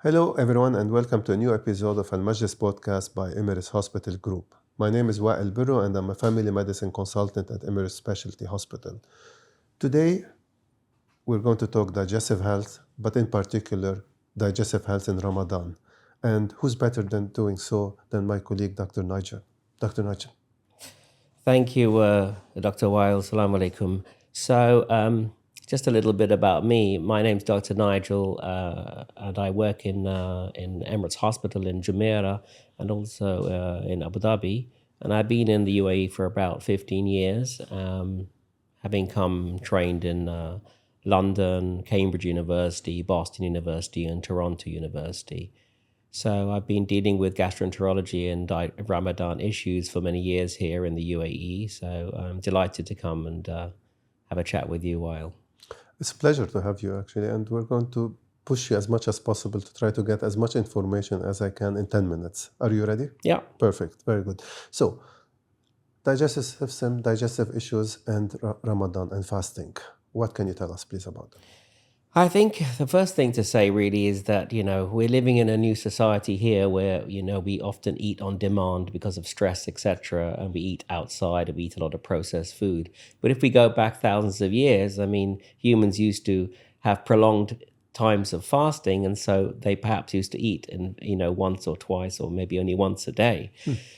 Hello, everyone, and welcome to a new episode of Majlis podcast by Emirates Hospital Group. My name is Wael Berro, and I'm a family medicine consultant at Emirates Specialty Hospital. Today, we're going to talk digestive health, but in particular, digestive health in Ramadan. And who's better than doing so than my colleague, Dr. Nigel? Dr. Nigel. Thank you, Dr. Wael. Assalamu alaikum. So, just a little bit about me. My name's Dr. Nigel, and I work in Emirates Hospital in Jumeirah and also in Abu Dhabi. And I've been in the UAE for about 15 years, having come trained in London, Cambridge University, Boston University, and Toronto University. So I've been dealing with gastroenterology and Ramadan issues for many years here in the UAE. So I'm delighted to come and have a chat with you, Wael. It's a pleasure to have you, actually, and we're going to push you as much as possible to try to get as much information as I can in 10 minutes. Are you ready? Yeah. Perfect. Very good. So, digestive system, digestive issues, and Ramadan and fasting. What can you tell us, please, about them? I think the first thing to say really is that, we're living in a new society here where, we often eat on demand because of stress, etc. And we eat outside and we eat a lot of processed food. But if we go back thousands of years, humans used to have prolonged times of fasting. And so they perhaps used to eat once or twice or maybe only once a day.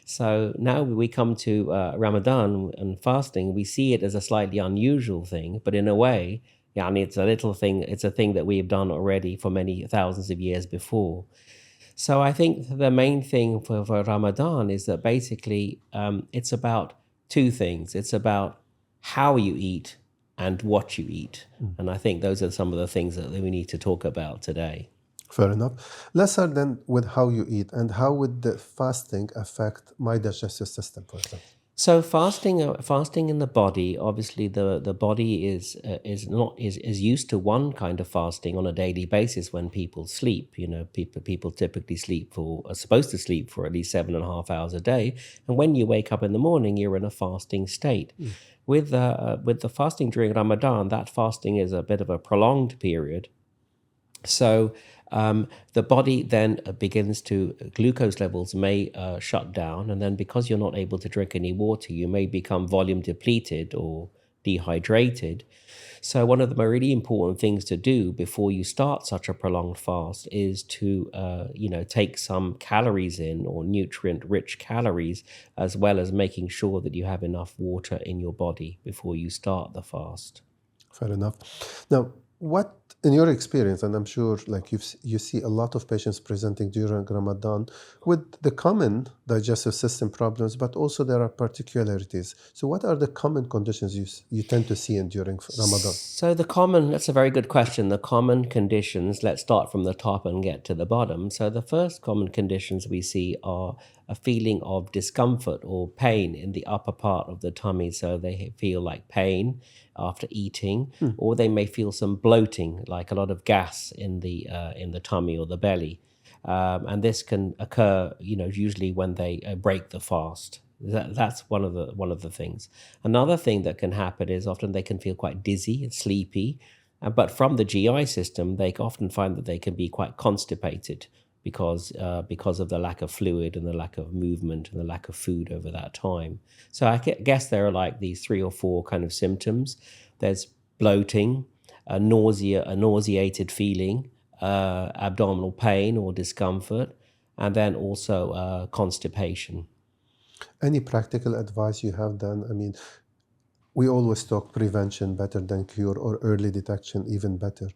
So now we come to Ramadan and fasting, we see it as a slightly unusual thing, but in a way, it's a little thing. It's a thing that we've done already for many thousands of years before. So I think the main thing for Ramadan is that basically it's about two things. It's about how you eat and what you eat. And I think those are some of the things that we need to talk about today. Fair enough. Let's start then with how you eat and how would the fasting affect my digestive system, for example? So fasting in the body, obviously the body is used to one kind of fasting on a daily basis when people sleep. People typically are supposed to sleep for at least 7.5 hours a day, and when you wake up in the morning, you're in a fasting state. With the fasting during Ramadan, that fasting is a bit of a prolonged period. So the body then glucose levels may shut down, and then because you're not able to drink any water, you may become volume depleted or dehydrated. So one of the really important things to do before you start such a prolonged fast is to, take some calories in, or nutrient-rich calories, as well as making sure that you have enough water in your body before you start the fast. Fair enough. Now, what, in your experience, and I'm sure you see a lot of patients presenting during Ramadan with the common digestive system problems, but also there are particularities. So what are the common conditions you tend to see during Ramadan? So that's a very good question. The common conditions, let's start from the top and get to the bottom. So the first common conditions we see are a feeling of discomfort or pain in the upper part of the tummy. So they feel like pain after eating, or they may feel some bloating, like a lot of gas in the tummy or the belly. And this can occur, usually when they break the fast. That's one of the things. Another thing that can happen is often they can feel quite dizzy and sleepy, but from the GI system, they often find that they can be quite constipated because of the lack of fluid and the lack of movement and the lack of food over that time. So I guess there are like these 3 or 4 kind of symptoms. There's bloating, a nauseated feeling, abdominal pain or discomfort, and then also constipation. Any practical advice you have then? We always talk prevention better than cure, or early detection even better.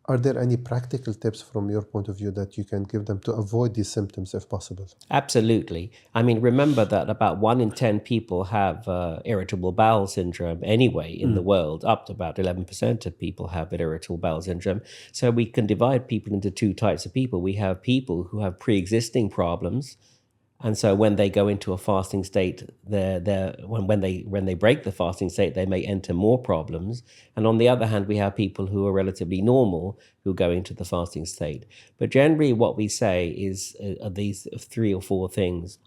Are there any practical tips from your point of view that you can give them to avoid these symptoms if possible? Absolutely. Remember that about 1 in 10 people have irritable bowel syndrome anyway in the world. Up to about 11% of people have irritable bowel syndrome. So we can divide people into 2 types of people. We have people who have pre-existing problems, and so when they go into a fasting state, when they break the fasting state, they may enter more problems. And on the other hand, we have people who are relatively normal who go into the fasting state. But generally, what we say is these 3 or 4 things.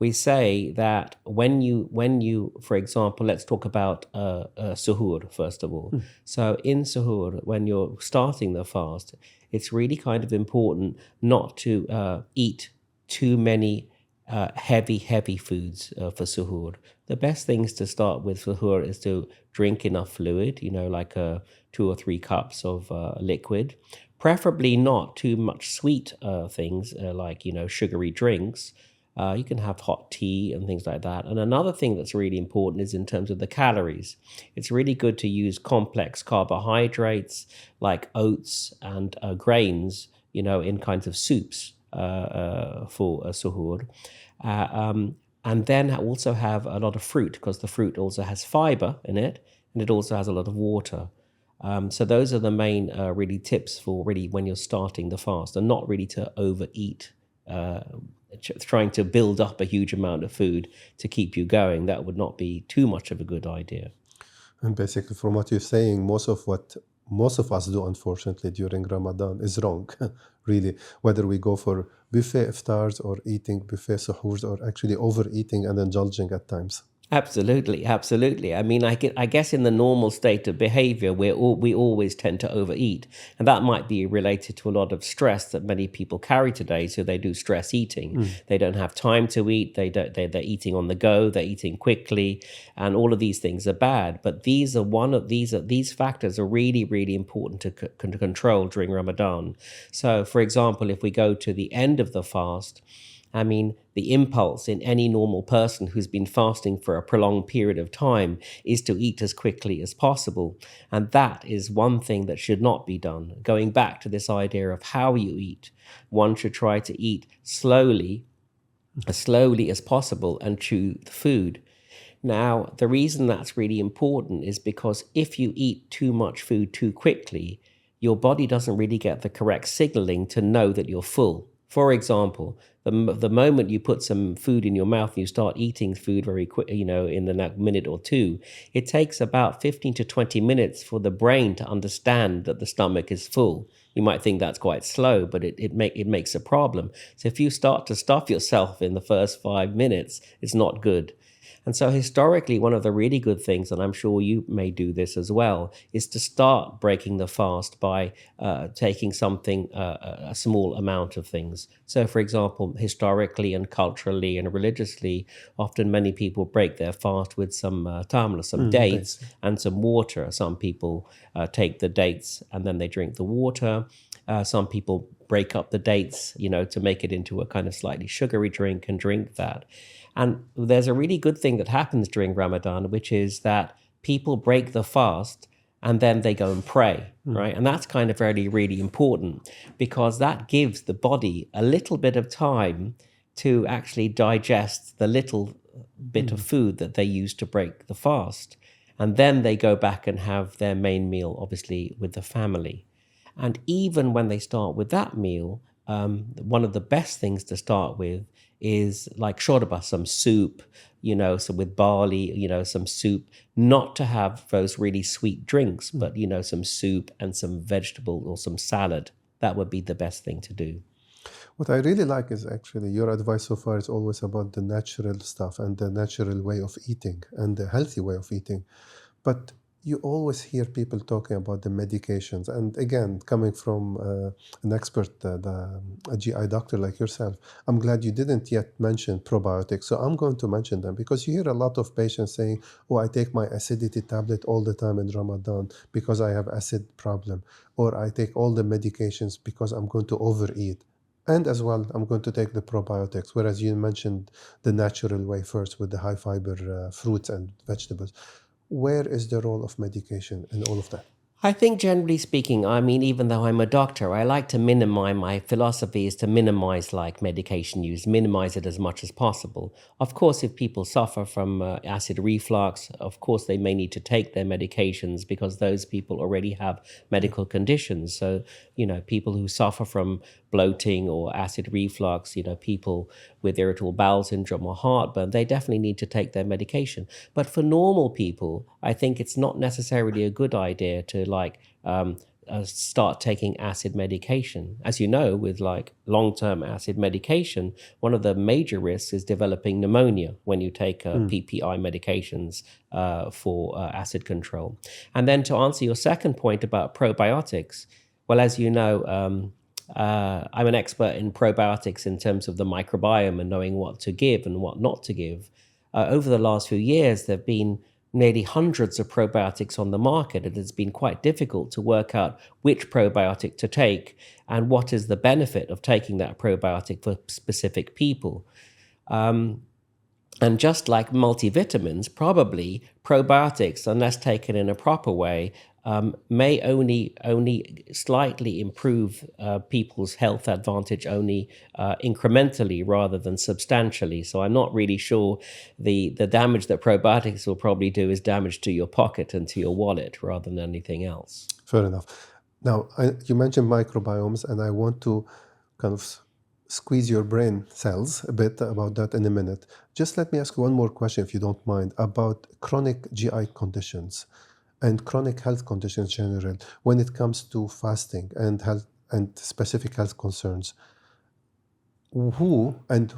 We say that when you, for example, let's talk about suhoor first of all. So in suhoor, when you're starting the fast, it's really kind of important not to eat too many heavy foods for suhoor. The best things to start with suhoor is to drink enough fluid, like 2 or 3 cups of liquid. Preferably not too much sweet things like, sugary drinks. You can have hot tea and things like that. And another thing that's really important is in terms of the calories. It's really good to use complex carbohydrates like oats and grains, in kinds of soups for suhoor. And then also have a lot of fruit, because the fruit also has fiber in it, and it also has a lot of water. So those are the main really tips for really when you're starting the fast, and not really to overeat, trying to build up a huge amount of food to keep you going. That would not be too much of a good idea. And basically, from what you're saying, most of us do, unfortunately, during Ramadan is wrong, really. Whether we go for buffet iftars or eating buffet suhoors, or actually overeating and indulging at times. Absolutely. I mean, I guess in the normal state of behavior, we always tend to overeat. And that might be related to a lot of stress that many people carry today. So they do stress eating. They don't have time to eat. They're eating on the go. They're eating quickly. And all of these things are bad. But these factors are really, really important to control during Ramadan. So, for example, if we go to the end of the fast, I mean, the impulse in any normal person who's been fasting for a prolonged period of time is to eat as quickly as possible. And that is one thing that should not be done. Going back to this idea of how you eat, one should try to eat slowly as possible, and chew the food. Now, the reason that's really important is because if you eat too much food too quickly, your body doesn't really get the correct signaling to know that you're full. For example, the moment you put some food in your mouth and you start eating food very quick, in the next minute or two, it takes about 15 to 20 minutes for the brain to understand that the stomach is full. You might think that's quite slow, but it makes a problem. So if you start to stuff yourself in the first 5 minutes, it's not good. And so historically, one of the really good things, and I'm sure you may do this as well, is to start breaking the fast by taking something, a small amount of things. So, for example, historically and culturally and religiously, often many people break their fast with some tamla, some dates and some water. Some people take the dates and then they drink the water. Some people break up the dates, to make it into a kind of slightly sugary drink and drink that. And there's a really good thing that happens during Ramadan, which is that people break the fast and then they go and pray, right? And that's kind of really, really important, because that gives the body a little bit of time to actually digest the little bit of food that they use to break the fast. And then they go back and have their main meal, obviously, with the family. And even when they start with that meal, one of the best things to start with is like 𝗘𝗺𝗶𝗍, some soup, some with barley, some soup, not to have those really sweet drinks, but, some soup and some vegetable or some salad. That would be the best thing to do. What I really like is actually your advice so far is always about the natural stuff and the natural way of eating and the healthy way of eating. But you always hear people talking about the medications. And again, coming from an expert, a GI doctor like yourself, I'm glad you didn't yet mention probiotics. So I'm going to mention them, because you hear a lot of patients saying, oh, I take my acidity tablet all the time in Ramadan because I have acid problem, or I take all the medications because I'm going to overeat. And as well, I'm going to take the probiotics, whereas you mentioned the natural way first with the high fiber fruits and vegetables. Where is the role of medication in all of that? I think generally speaking, I mean, even though I'm a doctor, I like to minimize, my philosophy is to minimize medication use, minimize it as much as possible. Of course, if people suffer from acid reflux, of course, they may need to take their medications, because those people already have medical conditions. So, people who suffer from bloating or acid reflux, people with irritable bowel syndrome or heartburn, they definitely need to take their medication. But for normal people, I think it's not necessarily a good idea to start taking acid medication. As you know, with long-term acid medication, one of the major risks is developing pneumonia when you take PPI medications for acid control. And then to answer your second point about probiotics, Well, as you know, I'm an expert in probiotics in terms of the microbiome and knowing what to give and what not to give. Over the last few years, there have been nearly hundreds of probiotics on the market. It has been quite difficult to work out which probiotic to take and what is the benefit of taking that probiotic for specific people. And just like multivitamins, probably probiotics, unless taken in a proper way, may only slightly improve people's health advantage only incrementally rather than substantially. So I'm not really sure the damage that probiotics will probably do is damage to your pocket and to your wallet rather than anything else. Fair enough. Now, you mentioned microbiomes, and I want to kind of squeeze your brain cells a bit about that in a minute. Just let me ask one more question, if you don't mind, about chronic GI conditions and chronic health conditions in general when it comes to fasting and health and specific health concerns. Who and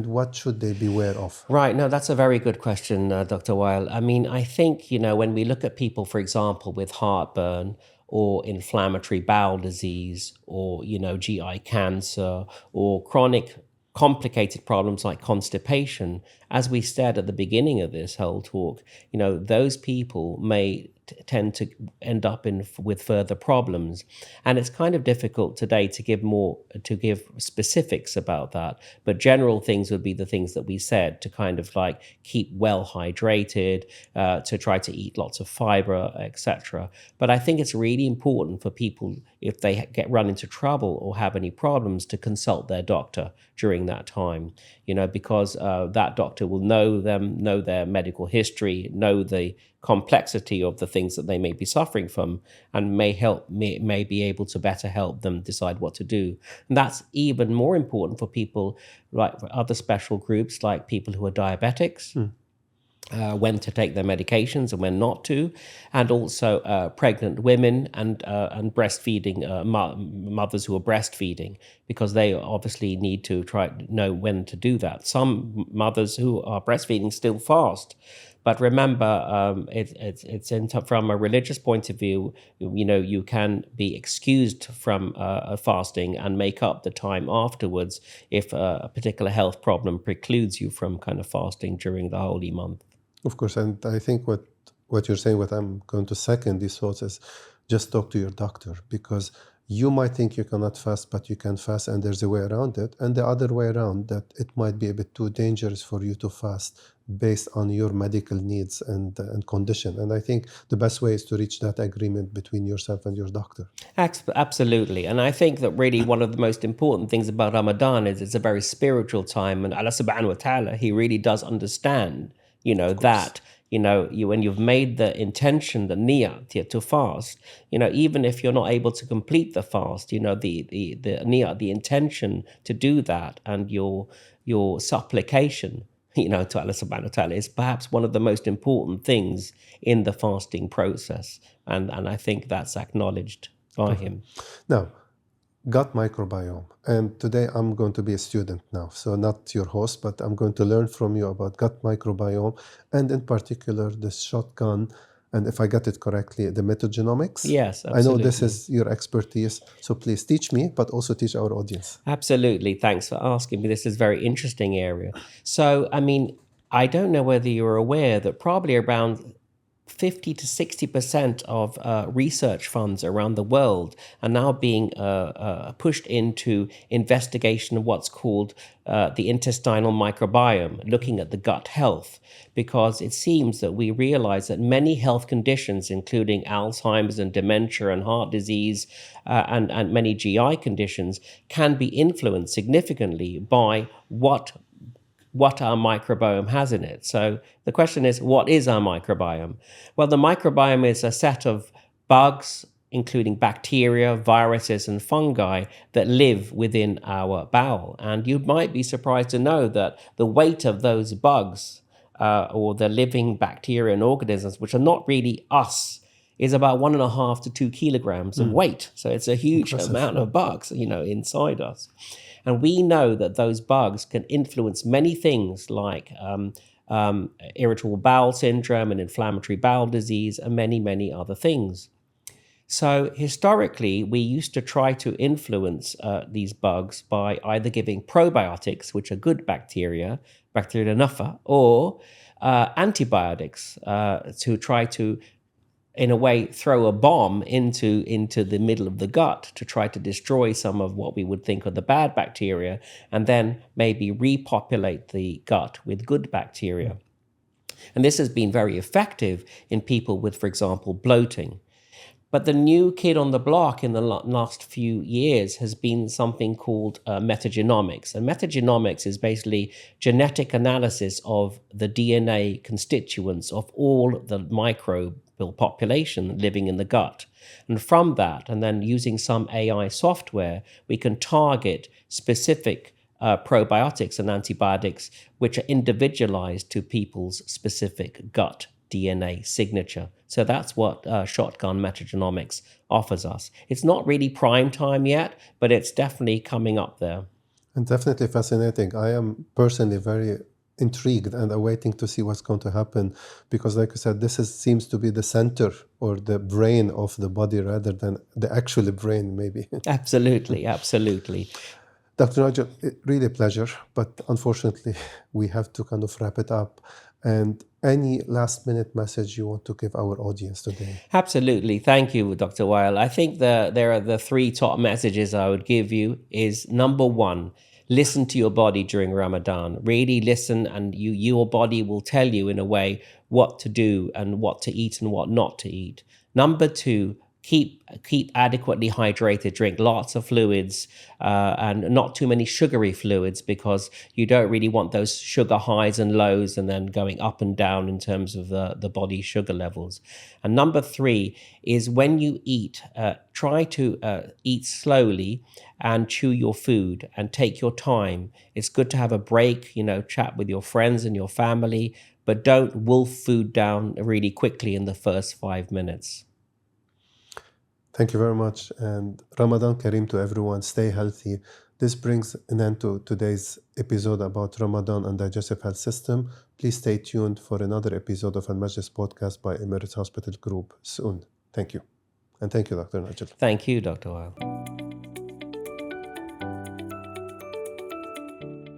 what should they beware of? Right. No, that's a very good question, Dr. Wael. I mean, I think, when we look at people, for example, with heartburn or inflammatory bowel disease or, GI cancer or chronic complicated problems like constipation, as we said at the beginning of this whole talk, those people may tend to end up with further problems. And it's kind of difficult today to give specifics about that. But general things would be the things that we said, to kind of like keep well hydrated, to try to eat lots of fiber, etc. But I think it's really important for people, if they run into trouble or have any problems, to consult their doctor during that time, because that doctor will know them, know their medical history, know the complexity of the things that they may be suffering from, and may be able to better help them decide what to do. And that's even more important for people like for other special groups, like people who are diabetics, when to take their medications and when not to, and also pregnant women and breastfeeding mothers who are breastfeeding, because they obviously need to know when to do that. Some mothers who are breastfeeding still fast. But remember, from a religious point of view, you can be excused from fasting and make up the time afterwards if a particular health problem precludes you from kind of fasting during the holy month. Of course, and I think what you're saying, what I'm going to second these thoughts is just talk to your doctor, because you might think you cannot fast, but you can fast, and there's a way around it. And the other way around, that it might be a bit too dangerous for you to fast based on your medical needs and condition. And I think the best way is to reach that agreement between yourself and your doctor. Absolutely. And I think that really one of the most important things about Ramadan is it's a very spiritual time. And Allah subhanahu wa ta'ala, he really does understand, that, when you've made the intention, the niyat to fast, even if you're not able to complete the fast, the niyat, the intention to do that, and your supplication, to Allah subhanahu wa ta'ala, is perhaps one of the most important things in the fasting process. And I think that's acknowledged by him. Now, gut microbiome. And today I'm going to be a student now. So not your host, but I'm going to learn from you about gut microbiome, and in particular the shotgun, and if I got it correctly, the metagenomics. Yes, absolutely. I know this is your expertise, so please teach me, but also teach our audience. Absolutely. Thanks for asking me. This is a very interesting area. So, I don't know whether you're aware that probably around 50 to 60% of research funds around the world are now being pushed into investigation of what's called the intestinal microbiome, looking at the gut health, because it seems that we realize that many health conditions, including Alzheimer's and dementia and heart disease and many GI conditions, can be influenced significantly by what our microbiome has in it. So the question is, what is our microbiome? Well, the microbiome is a set of bugs, including bacteria, viruses, and fungi that live within our bowel. And you might be surprised to know that the weight of those bugs or the living bacteria and organisms, which are not really us, is about 1.5 to 2 kilograms of weight. So it's a huge amount of bugs, inside us. And we know that those bugs can influence many things like irritable bowel syndrome and inflammatory bowel disease and many, many other things. So historically, we used to try to influence these bugs by either giving probiotics, which are good bacteria, Bacteria Nuffa, or antibiotics to try to, in a way, throw a bomb into the middle of the gut to try to destroy some of what we would think are the bad bacteria, and then maybe repopulate the gut with good bacteria. And this has been very effective in people with, for example, bloating. But the new kid on the block in the last few years has been something called metagenomics. And metagenomics is basically genetic analysis of the DNA constituents of all the microbial population living in the gut. And from that, and then using some AI software, we can target specific probiotics and antibiotics which are individualized to people's specific gut DNA signature. So that's what shotgun metagenomics offers us. It's not really prime time yet, but it's definitely coming up there. And definitely fascinating. I am personally very intrigued and awaiting to see what's going to happen, because like I said, seems to be the center or the brain of the body rather than the actual brain, maybe. Absolutely, absolutely. Dr. Nigel, really a pleasure, but unfortunately we have to kind of wrap it up. And any last minute message you want to give our audience today? Absolutely. Thank you, Dr. Wael. I think there are the three top messages I would give you is, number one, listen to your body during Ramadan. Really listen, and your body will tell you in a way what to do and what to eat and what not to eat. Number two, keep adequately hydrated, drink lots of fluids and not too many sugary fluids, because you don't really want those sugar highs and lows and then going up and down in terms of the body sugar levels. And number three is, when you eat, try to eat slowly and chew your food and take your time. It's good to have a break, chat with your friends and your family, but don't wolf food down really quickly in the first 5 minutes. Thank you very much, and Ramadan Kareem to everyone. Stay healthy. This brings an end to today's episode about Ramadan and digestive health system. Please stay tuned for another episode of Majlis podcast by Emirates Hospital Group soon. Thank you. And thank you, Dr. Nigel. Thank you, Dr. Wael.